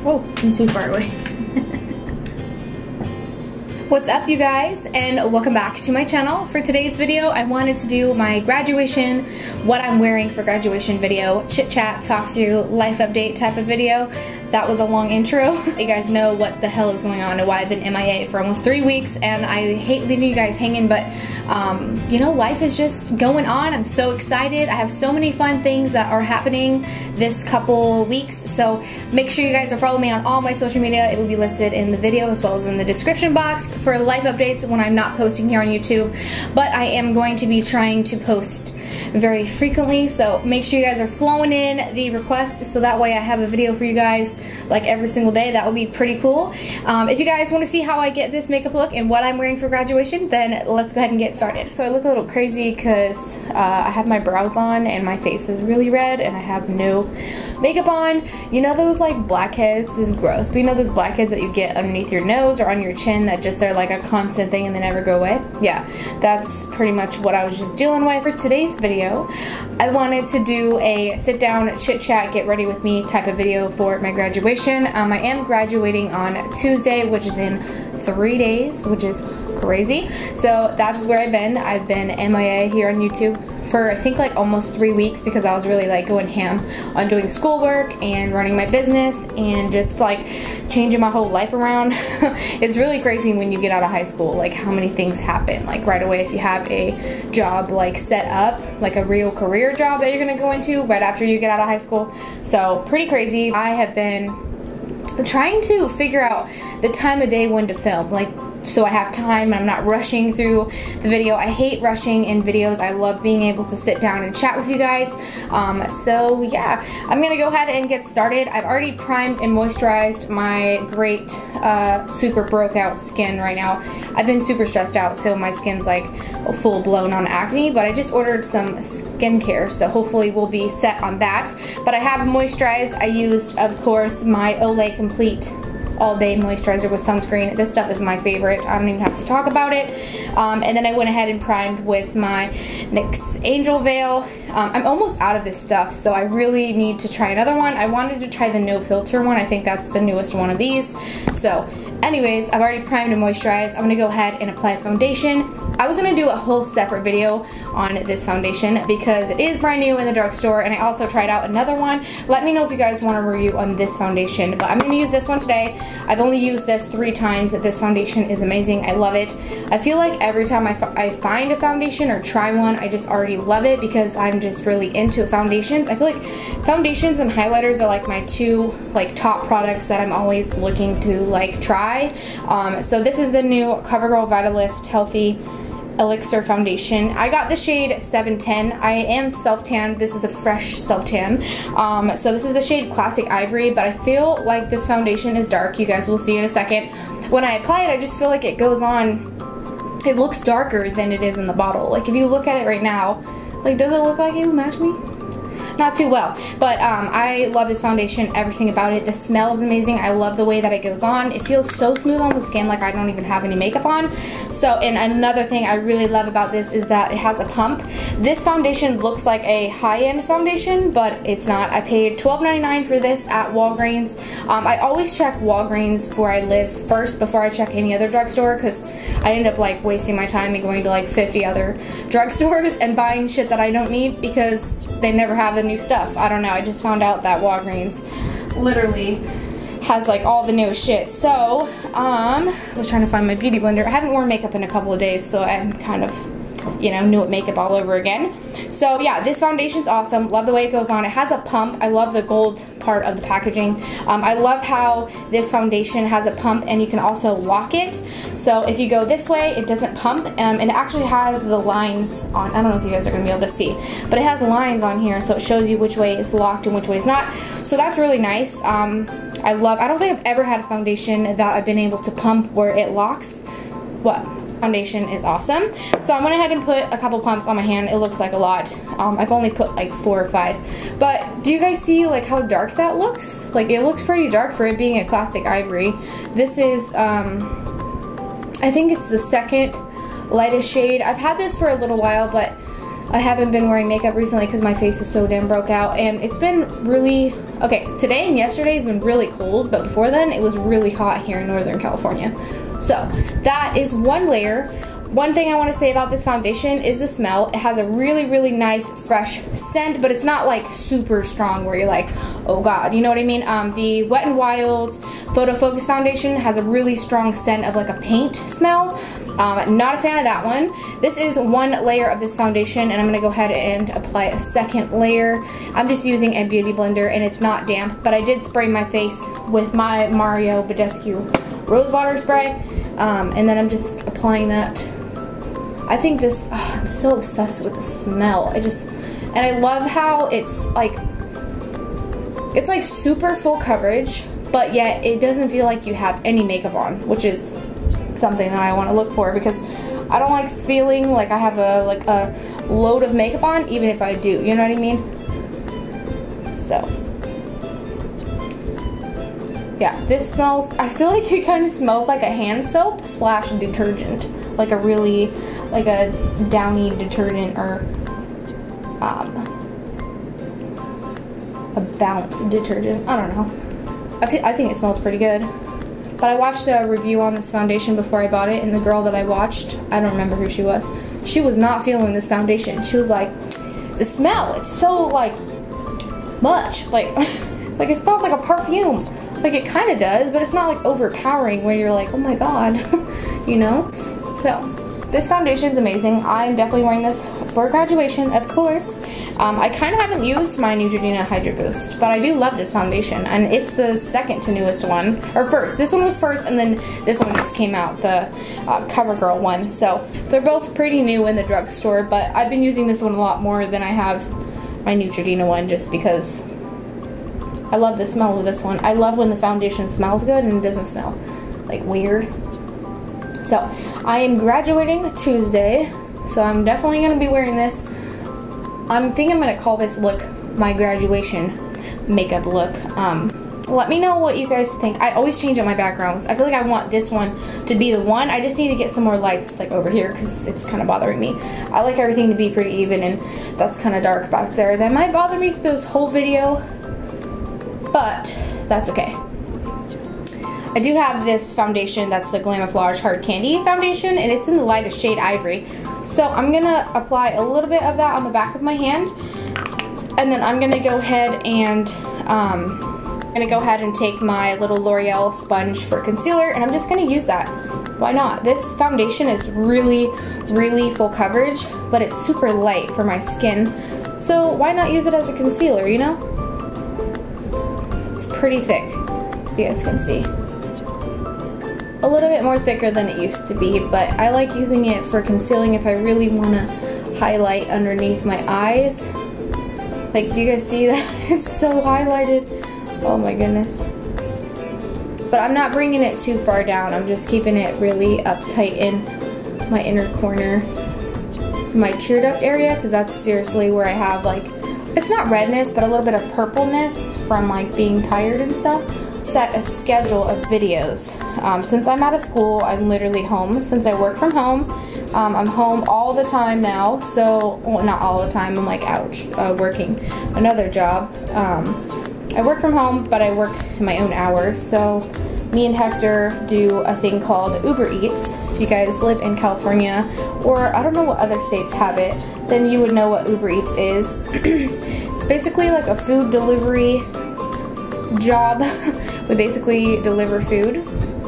Oh, I'm too far away. What's up, you guys, and welcome back to my channel. For today's video, I wanted to do my graduation, what I'm wearing for graduation video, chit chat, talk through, life update type of video. That was a long intro. You guys know what the hell is going on and why I've been MIA for almost 3 weeks, and I hate leaving you guys hanging, but you know, life is just going on. I'm so excited. I have so many fun things that are happening this couple weeks, so make sure you guys are following me on all my social media. It will be listed in the video as well as in the description box for life updates when I'm not posting here on YouTube, but I am going to be trying to post very frequently, so make sure you guys are flowing in the request so that way I have a video for you guys like every single day. That would be pretty cool. If you guys want to see how I get this makeup look and what I'm wearing for graduation, then let's go ahead and get started. So I look a little crazy because I have my brows on and my face is really red and I have no makeup on. You know those like blackheads? This is gross, but you know those blackheads that you get underneath your nose or on your chin that just are like a constant thing and they never go away? Yeah, that's pretty much what I was just dealing with. For today's video, I wanted to do a sit down, chit chat, get ready with me type of video for my graduation. I am graduating on Tuesday, which is in 3 days, which is crazy. So that is where I've been. I've been MIA here on YouTube for I think like almost 3 weeks because I was really like going ham on doing schoolwork and running my business and just like changing my whole life around. It's really crazy when you get out of high school, like how many things happen like right away if you have a job like set up, like a real career job that you're gonna go into right after you get out of high school. So pretty crazy. I have been trying to figure out the time of day when to film, like so I have time and I'm not rushing through the video. I hate rushing in videos. I love being able to sit down and chat with you guys. So yeah, I'm gonna go ahead and get started. I've already primed and moisturized my great super broke out skin right now. I've been super stressed out, so my skin's like full blown on acne, but I just ordered some skincare, so hopefully we'll be set on that. But I have moisturized. I used, of course, my Olay Complete all day moisturizer with sunscreen. This stuff is my favorite. I don't even have to talk about it. And then I went ahead and primed with my NYX Angel Veil. I'm almost out of this stuff, so I really need to try another one. I wanted to try the no filter one. I think that's the newest one of these. So anyways, I've already primed and moisturized. I'm gonna go ahead and apply foundation. I was gonna do a whole separate video on this foundation because it is brand new in the drugstore, and I also tried out another one. Let me know if you guys want a review on this foundation, but I'm gonna use this one today. I've only used this 3 times. This foundation is amazing. I love it. I feel like every time I find a foundation or try one, I just already love it because I'm just really into foundations. I feel like foundations and highlighters are like my 2 like top products that I'm always looking to like try. So this is the new CoverGirl Vitalist Healthy Elixir foundation. I got the shade 710. I am self-tan. This is a fresh self-tan. So this is the shade Classic Ivory, but I feel like this foundation is dark. You guys will see in a second. When I apply it, I just feel like it goes on, it looks darker than it is in the bottle. Like if you look at it right now, like does it look like it will match me? Not too well, but I love this foundation, everything about it. The smell is amazing. I love the way that it goes on. It feels so smooth on the skin, like I don't even have any makeup on. So, and another thing I really love about this is that it has a pump. This foundation looks like a high-end foundation, but it's not. I paid $12.99 for this at Walgreens. I always check Walgreens where I live first before I check any other drugstore because I end up like wasting my time and going to like 50 other drugstores and buying shit that I don't need because they never have the new stuff. I don't know. I just found out that Walgreens literally has like all the new shit. So, I was trying to find my beauty blender. I haven't worn makeup in a couple of days, so I'm kind of, you know, new at makeup all over again. So yeah, this foundation's awesome. Love the way it goes on. It has a pump. I love the gold part of the packaging. I love how this foundation has a pump and you can also lock it. So if you go this way, it doesn't pump, and it actually has the lines on. I don't know if you guys are going to be able to see, but it has lines on here, so it shows you which way is locked and which way is not. So that's really nice. I don't think I've ever had a foundation that I've been able to pump where it locks. What? Foundation is awesome. So I went ahead and put a couple pumps on my hand. It looks like a lot. I've only put like 4 or 5. But do you guys see like how dark that looks? Like it looks pretty dark for it being a Classic Ivory. This is, I think it's the second lightest shade. I've had this for a little while, but I haven't been wearing makeup recently because my face is so damn broke out, and it's been really, okay, today and yesterday has been really cold, but before then it was really hot here in Northern California. So that is one layer. One thing I want to say about this foundation is the smell. It has a really, really nice fresh scent, but it's not like super strong where you're like, oh god, you know what I mean? The Wet n Wild Photo Focus foundation has a really strong scent of like a paint smell. Not a fan of that one. This is one layer of this foundation, and I'm going to go ahead and apply a second layer. I'm just using a beauty blender, and it's not damp, but I did spray my face with my Mario Badescu Rose Water Spray, and then I'm just applying that. I think this, I'm so obsessed with the smell. And I love how it's like super full coverage, but yet it doesn't feel like you have any makeup on, which is something that I want to look for, because I don't like feeling like I have a load of makeup on, even if I do, you know what I mean? So yeah, this smells, I feel like it kind of smells like a hand soap slash detergent, like a really, like a downy detergent, or a bounce detergent. I don't know. I think it smells pretty good. But I watched a review on this foundation before I bought it, and the girl that I watched, I don't remember who she was not feeling this foundation. She was like, the smell, it's so like much, like like it smells like a perfume. Like it kind of does, but it's not like overpowering where you're like, oh my god, you know? So this foundation is amazing. I'm definitely wearing this for graduation, of course. I kind of haven't used my Neutrogena Hydro Boost, but I do love this foundation, and it's the second to newest one, or first. This one was first, and then this one just came out, the CoverGirl one. So they're both pretty new in the drugstore, but I've been using this one a lot more than I have my Neutrogena one, just because I love the smell of this one. I love when the foundation smells good and it doesn't smell like weird. So I am graduating Tuesday, so I'm definitely going to be wearing this. I think I'm going to call this look my graduation makeup look. Let me know what you guys think. I always change up my backgrounds. I feel like I want this one to be the one. I just need to get some more lights like over here because it's kind of bothering me. I like everything to be pretty even, and that's kind of dark back there. That might bother me through this whole video, but that's okay. I do have this foundation that's the Glamoflauge Hard Candy foundation, and it's in the lightest shade Ivory. So I'm going to apply a little bit of that on the back of my hand, and then I'm going to go ahead and take my little L'Oreal sponge for concealer, and I'm just going to use that. Why not? This foundation is really, really full coverage, but it's super light for my skin. So why not use it as a concealer, you know? It's pretty thick, you guys can see. A little bit more thicker than it used to be, but I like using it for concealing if I really want to highlight underneath my eyes. Like, do you guys see that? It's so highlighted. Oh my goodness. But I'm not bringing it too far down. I'm just keeping it really uptight in my inner corner, my tear duct area, because that's seriously where I have, like, it's not redness, but a little bit of purpleness from like being tired and stuff. Set a schedule of videos. Since I'm out of school, I'm literally home. Since I work from home, I'm home all the time now. So, well, not all the time, I'm like out working another job. I work from home, but I work in my own hours. So me and Hector do a thing called Uber Eats. If you guys live in California, or I don't know what other states have it, then you would know what Uber Eats is. It's basically like a food delivery job. We basically deliver food,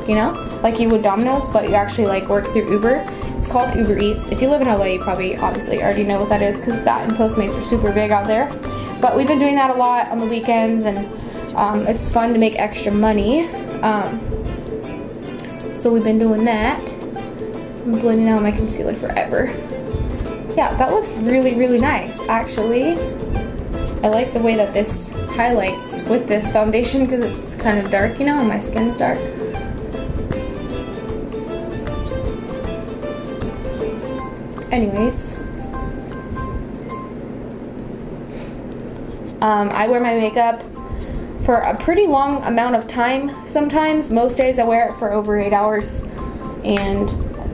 you know, like you would Domino's, but you actually like work through Uber. It's called Uber Eats. If you live in LA, you probably obviously already know what that is, because that and Postmates are super big out there. But we've been doing that a lot on the weekends, and it's fun to make extra money. So we've been doing that. I'm blending out my concealer forever. Yeah, that looks really, really nice, actually. I like the way that this highlights with this foundation because it's kind of dark, you know, and my skin's dark. Anyways. I wear my makeup for a pretty long amount of time sometimes. Most days I wear it for over 8 hours, and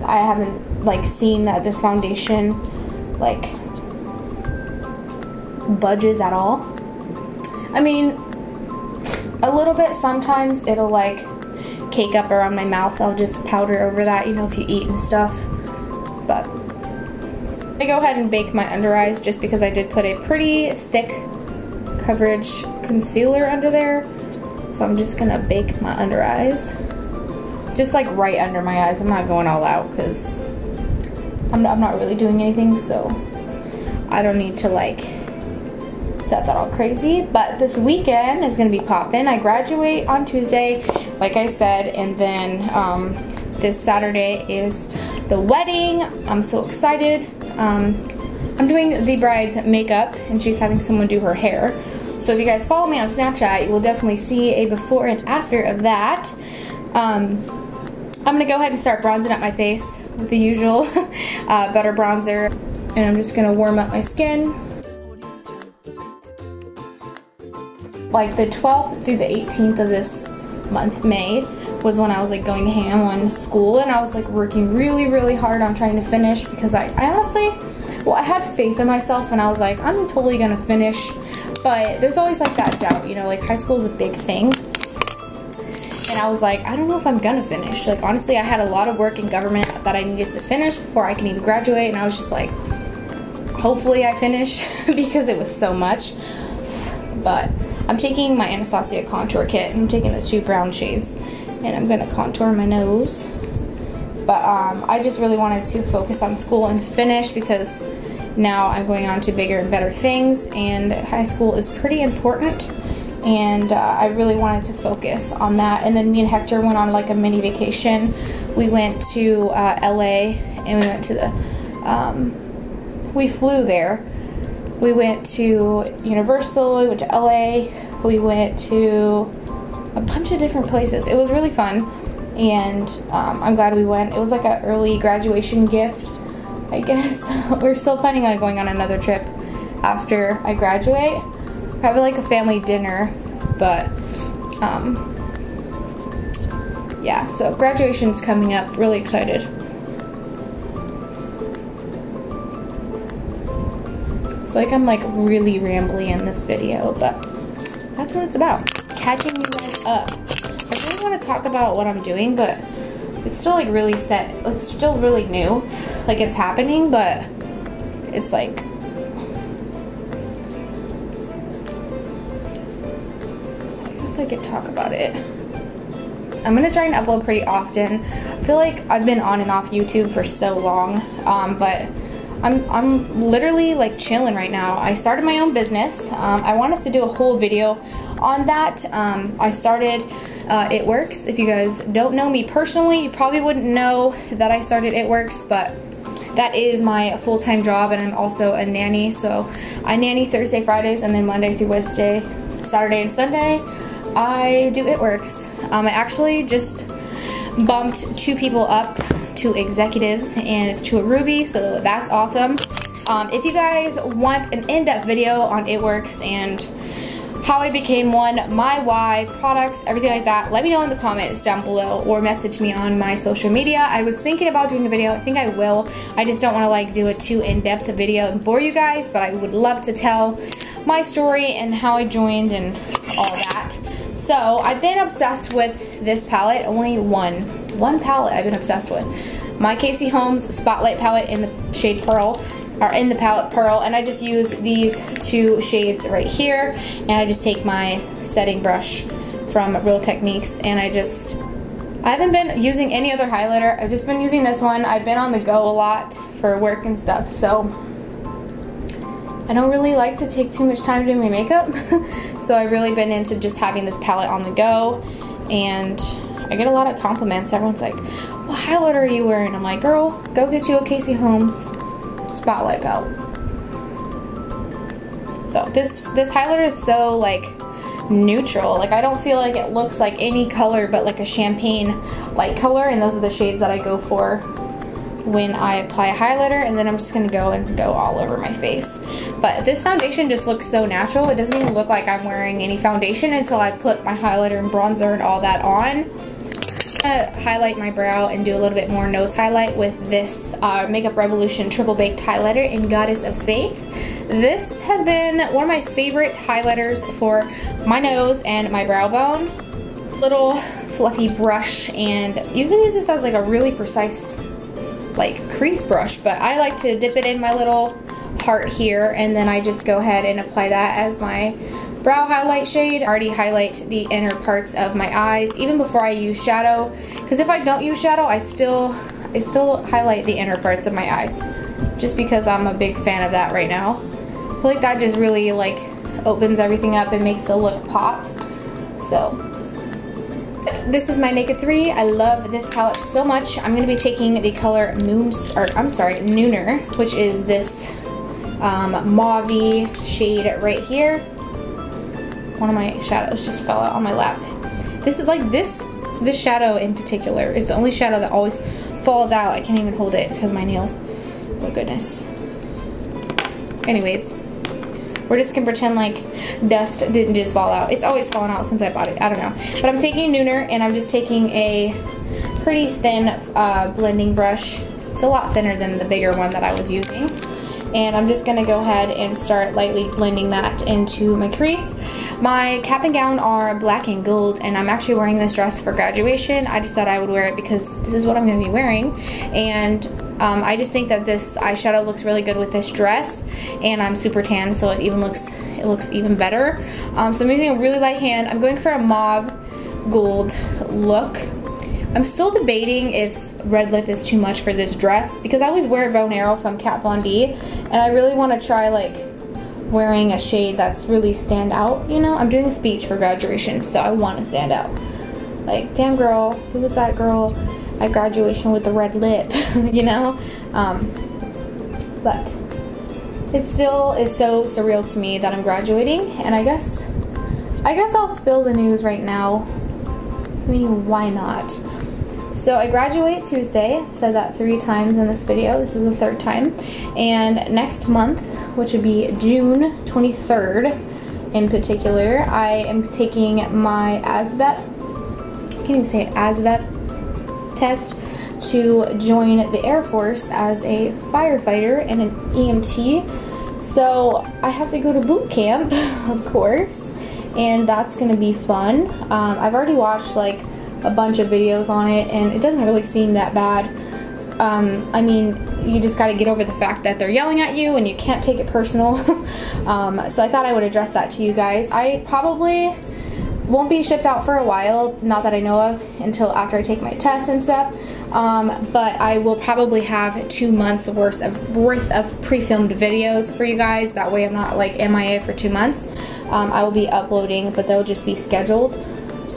I haven't like seen that this foundation like budges at all. I mean, a little bit sometimes it'll like cake up around my mouth. I'll just powder over that, you know, if you eat and stuff. But I go ahead and bake my under eyes just because I did put a pretty thick coverage concealer under there. So I'm just gonna bake my under eyes. Just like right under my eyes. I'm not going all out because I'm not really doing anything, so I don't need to like set that all crazy. But this weekend is gonna be poppin'. I graduate on Tuesday, like I said, and then this Saturday is the wedding. I'm so excited. I'm doing the bride's makeup and she's having someone do her hair. So if you guys follow me on Snapchat, you will definitely see a before and after of that. I'm gonna go ahead and start bronzing up my face with the usual butter bronzer. And I'm just gonna warm up my skin. Like the 12th through the 18th of this month, May, was when I was like going ham on school, and I was like working really, really hard on trying to finish because I honestly, well, I had faith in myself and I was like, I'm totally gonna finish. But there's always like that doubt, you know, like high school is a big thing. And I was like, I don't know if I'm gonna finish. Like honestly, I had a lot of work in government that I needed to finish before I can even graduate, and I was just like, hopefully I finish because it was so much. But I'm taking my Anastasia contour kit and I'm taking the 2 brown shades and I'm gonna contour my nose. But I just really wanted to focus on school and finish because now I'm going on to bigger and better things, and high school is pretty important, and I really wanted to focus on that. And then me and Hector went on like a mini vacation. We went to LA and we went to the, we flew there. We went to Universal, we went to LA, we went to a bunch of different places. It was really fun, and I'm glad we went. It was like an early graduation gift, I guess. We're still planning on going on another trip after I graduate. I have like a family dinner, but yeah, so graduation's coming up. Really excited. It's like I'm like really rambly in this video, but that's what it's about. Catching you guys up. I really want to talk about what I'm doing, but it's still like really set. It's still really new. Like it's happening, but it's like, I guess I could talk about it. I'm gonna try and upload pretty often. I feel like I've been on and off YouTube for so long, but I'm literally like chilling right now. I started my own business. I wanted to do a whole video on that. I started It Works. If you guys don't know me personally, you probably wouldn't know that I started It Works, but that is my full-time job, and I'm also a nanny. So I nanny Thursday, Fridays, and then Monday through Wednesday, Saturday, and Sunday, I do It Works. I actually just bumped 2 people up to executives and to a Ruby, so that's awesome. If you guys want an in-depth video on It Works and how I became one, my why, products, everything like that, let me know in the comments down below or message me on my social media. I was thinking about doing a video. I think I will. I just don't want to like do a too in-depth video and bore you guys, but I would love to tell my story and how I joined and all that. So I've been obsessed with this palette. Only one palette I've been obsessed with. My Casey Holmes Spotlight palette in the shade Pearl, or in the palette Pearl, and I just use these 2 shades right here, and I just take my setting brush from Real Techniques, and I haven't been using any other highlighter. I've just been using this one. I've been on the go a lot for work and stuff, so I don't really like to take too much time doing my makeup. So I've really been into just having this palette on the go, and I get a lot of compliments. Everyone's like, what highlighter are you wearing? I'm like, girl, go get you a Casey Holmes Spotlight palette. So this highlighter is so like neutral. Like I don't feel like it looks like any color but like a champagne light color, and those are the shades that I go for when I apply a highlighter, and then I'm just gonna go all over my face. But this foundation just looks so natural. It doesn't even look like I'm wearing any foundation until I put my highlighter and bronzer and all that on. Highlight my brow and do a little bit more nose highlight with this Makeup Revolution Triple Baked Highlighter in Goddess of Faith. this has been one of my favorite highlighters for my nose and my brow bone. Little fluffy brush, and you can use this as like a really precise like crease brush, but I like to dip it in my little heart here, and then I just go ahead and apply that as my brow highlight shade. I already highlight the inner parts of my eyes even before I use shadow, because if I don't use shadow, I still highlight the inner parts of my eyes, just because I'm a big fan of that right now. I feel like that just really like opens everything up and makes the look pop. So this is my Naked 3. I love this palette so much. I'm going to be taking the color Nooner, which is this mauve-y shade right here. One of my shadows just fell out on my lap. This is like this shadow in particular is the only shadow that always falls out. I can't even hold it because of my nail. Oh my goodness. Anyways, we're just gonna pretend like dust didn't just fall out. It's always fallen out since I bought it. I don't know. But I'm taking Nooner, and I'm just taking a pretty thin blending brush. It's a lot thinner than the bigger one that I was using. And I'm just gonna go ahead and start lightly blending that into my crease. My cap and gown are black and gold, and I'm actually wearing this dress for graduation. I just thought I would wear it because this is what I'm gonna be wearing. And I just think that this eyeshadow looks really good with this dress, and I'm super tan, so it looks even better. So I'm using a really light hand. I'm going for a mauve gold look. I'm still debating if red lip is too much for this dress, because I always wear a bow and arrow from Kat Von D, and I really want to try like wearing a shade that's really stand out, you know? I'm doing a speech for graduation, so I want to stand out. Like, damn girl, who was that girl at graduation with the red lip, you know? But it still is so surreal to me that I'm graduating, and I guess I'll spill the news right now. I mean, why not? So I graduate Tuesday. I've said that 3 times in this video. This is the 3rd time. And next month, which would be June 23rd in particular, I am taking my ASVET, I can't even say it, ASVET test to join the Air Force as a firefighter and an EMT. So I have to go to boot camp, of course, and that's gonna be fun. I've already watched like a bunch of videos on it, and it doesn't really seem that bad. I mean, you just gotta get over the fact that they're yelling at you and you can't take it personal. So I thought I would address that to you guys. I probably won't be shipped out for a while, not that I know of, until after I take my tests and stuff. But I will probably have 2 months worth of pre-filmed videos for you guys. That way I'm not like MIA for 2 months. I will be uploading, but they'll just be scheduled.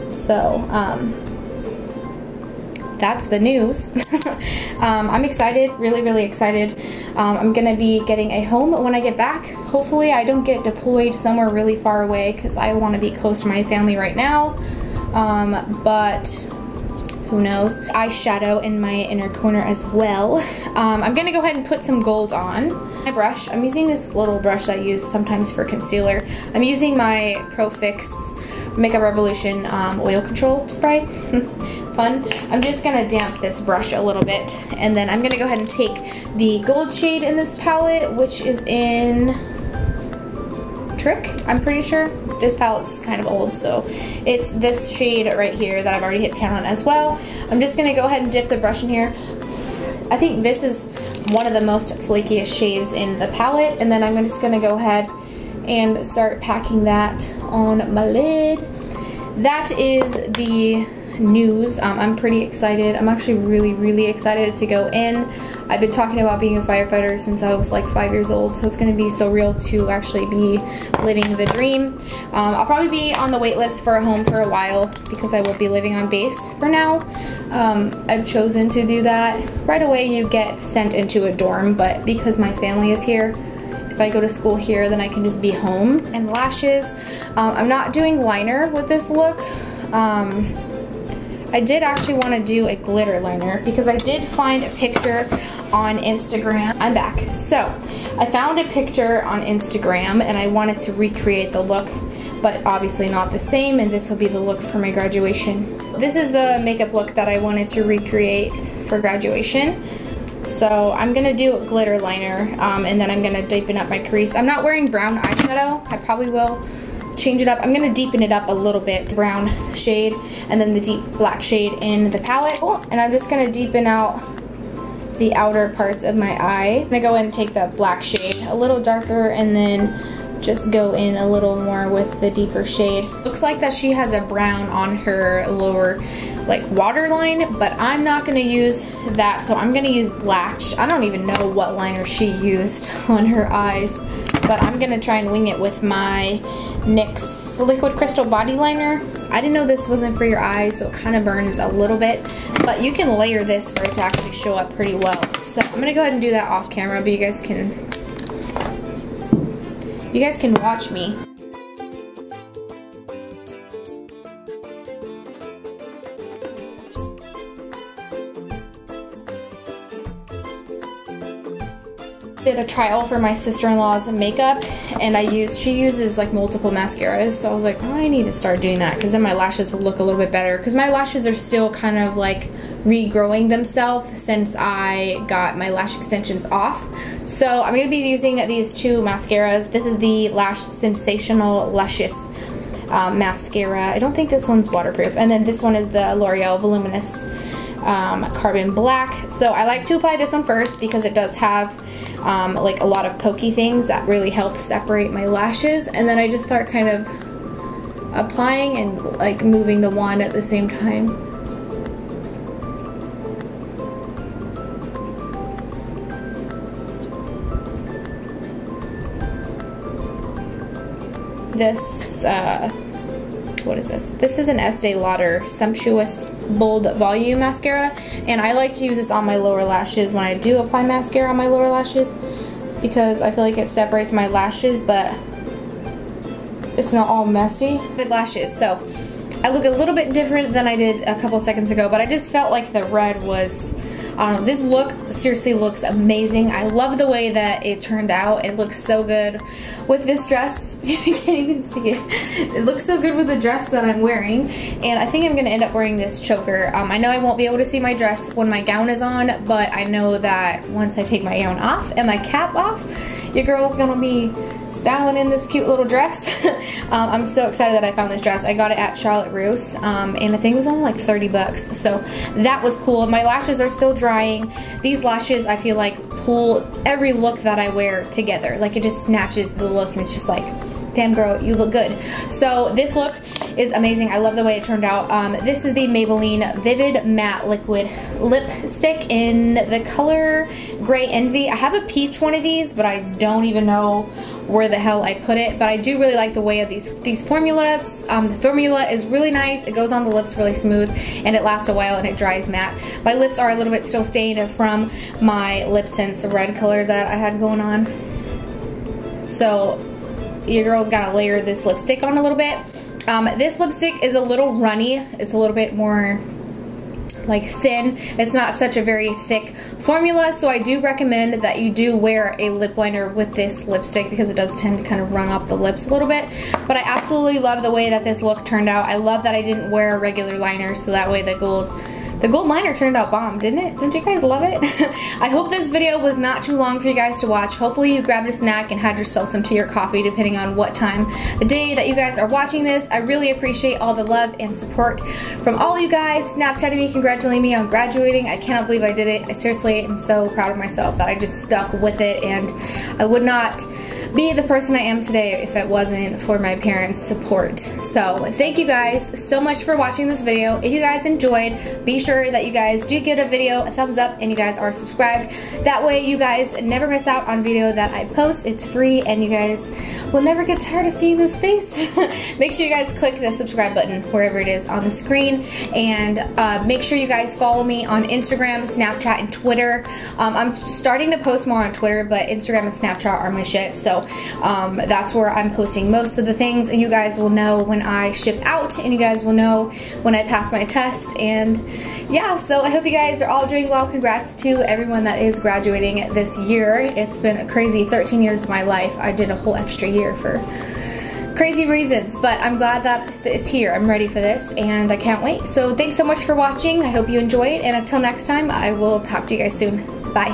So, that's the news. I'm excited, really excited. I'm gonna be getting a home when I get back. Hopefully I don't get deployed somewhere really far away, because I want to be close to my family right now. But who knows. Eyeshadow in my inner corner as well. I'm gonna go ahead and put some gold on my brush. I'm using this little brush that I use sometimes for concealer. I'm using my Pro Fix Makeup Revolution oil control spray. Fun. I'm just gonna damp this brush a little bit, and then I'm gonna go ahead and take the gold shade in this palette, which is in Trick, I'm pretty sure. This palette's kind of old, so it's this shade right here that I've already hit pan on as well. I'm just gonna go ahead and dip the brush in here. I think this is one of the most flakiest shades in the palette, and then I'm just gonna go ahead and start packing that on my lid. That is the news. I'm pretty excited. I'm actually really excited to go in. I've been talking about being a firefighter since I was like 5 years old, so it's going to be so real to actually be living the dream. I'll probably be on the wait list for a home for a while, because I will be living on base for now. I've chosen to do that. Right away you get sent into a dorm, but because my family is here, if I go to school here, then I can just be home. And lashes, I'm not doing liner with this look. I did actually want to do a glitter liner, because I did find a picture on Instagram. I'm back. So I found a picture on Instagram, and I wanted to recreate the look, but obviously not the same, and this will be the look for my graduation. This is the makeup look that I wanted to recreate for graduation. So I'm gonna do a glitter liner, and then I'm gonna deepen up my crease. I'm not wearing brown eyeshadow. I probably will change it up. I'm gonna deepen it up a little bit, brown shade, and then the deep black shade in the palette. And I'm just gonna deepen out the outer parts of my eye. I'm gonna go in and take the black shade a little darker, and then just go in a little more with the deeper shade. Looks like that she has a brown on her lower like waterline, but I'm not gonna use that, so I'm gonna use black. I don't even know what liner she used on her eyes, but I'm gonna try and wing it with my NYX Liquid Crystal Body Liner. I didn't know this wasn't for your eyes, so it kind of burns a little bit, but you can layer this for it to actually show up pretty well. So I'm gonna go ahead and do that off camera, but you guys can watch me. Did a trial for my sister-in-law's makeup, and she uses like multiple mascaras, so I was like, oh, I need to start doing that because then my lashes will look a little bit better, because my lashes are still kind of like regrowing themselves since I got my lash extensions off. So I'm going to be using these two mascaras. This is the Lash Sensational Luscious mascara. I don't think this one's waterproof, and then this one is the L'Oreal Voluminous Carbon Black. So I like to apply this one first because it does have like a lot of pokey things that really help separate my lashes, and then I just start kind of applying and like moving the wand at the same time. This, what is this? This is an Estee Lauder Sumptuous Bold Volume Mascara, and I like to use this on my lower lashes when I do apply mascara on my lower lashes, because I feel like it separates my lashes, but it's not all messy. Red lashes, so I look a little bit different than I did a couple seconds ago, but I just felt like the red was, I don't know, this look seriously looks amazing. I love the way that it turned out. It looks so good with this dress. You can't even see it. It looks so good with the dress that I'm wearing, and I think I'm gonna end up wearing this choker. I know I won't be able to see my dress when my gown is on, but I know that once I take my gown off and my cap off, your girl's gonna be styling in this cute little dress. I'm so excited that I found this dress. I got it at Charlotte Russe, and I think it was only like 30 bucks, so that was cool. My lashes are still drying. These lashes, I feel like, pull every look that I wear together. Like, it just snatches the look, and it's just like, damn girl, you look good. So this look is amazing. I love the way it turned out. This is the Maybelline Vivid Matte Liquid Lipstick in the color Gray Envy. I have a peach one of these, but I don't even know where the hell I put it, but I do really like the way of these formulas. The formula is really nice. It goes on the lips really smooth, and it lasts a while, and it dries matte. My lips are a little bit still stained from my Lip Sense red color that I had going on. So your girl's gotta layer this lipstick on a little bit. This lipstick is a little runny. It's a little bit more like thin. It's not such a very thick formula, so I do recommend that you do wear a lip liner with this lipstick, because it does tend to kind of run off the lips a little bit. But I absolutely love the way that this look turned out. I love that I didn't wear a regular liner, so that way the gold liner turned out bomb, didn't it? Don't you guys love it? I hope this video was not too long for you guys to watch. Hopefully you grabbed a snack and had yourself some tea or coffee, depending on what time of day that you guys are watching this. I really appreciate all the love and support from all you guys. Snapchatting me, congratulating me on graduating. I cannot believe I did it. I seriously am so proud of myself that I just stuck with it, and I would not be the person I am today if it wasn't for my parents' support. So thank you guys so much for watching this video. If you guys enjoyed, be sure that you guys do give a video a thumbs up and you guys are subscribed. That way you guys never miss out on video that I post. It's free and you guys will never get tired of seeing this face. Make sure you guys click the subscribe button wherever it is on the screen, and make sure you guys follow me on Instagram, Snapchat, and Twitter. I'm starting to post more on Twitter, but Instagram and Snapchat are my shit, so that's where I'm posting most of the things, and you guys will know when I ship out, and you guys will know when I pass my test. And yeah, so I hope you guys are all doing well. Congrats to everyone that is graduating this year. It's been a crazy 13 years of my life. I did a whole extra year for crazy reasons, but I'm glad that it's here. I'm ready for this and I can't wait. So thanks so much for watching. I hope you enjoyed, and until next time, I will talk to you guys soon. Bye.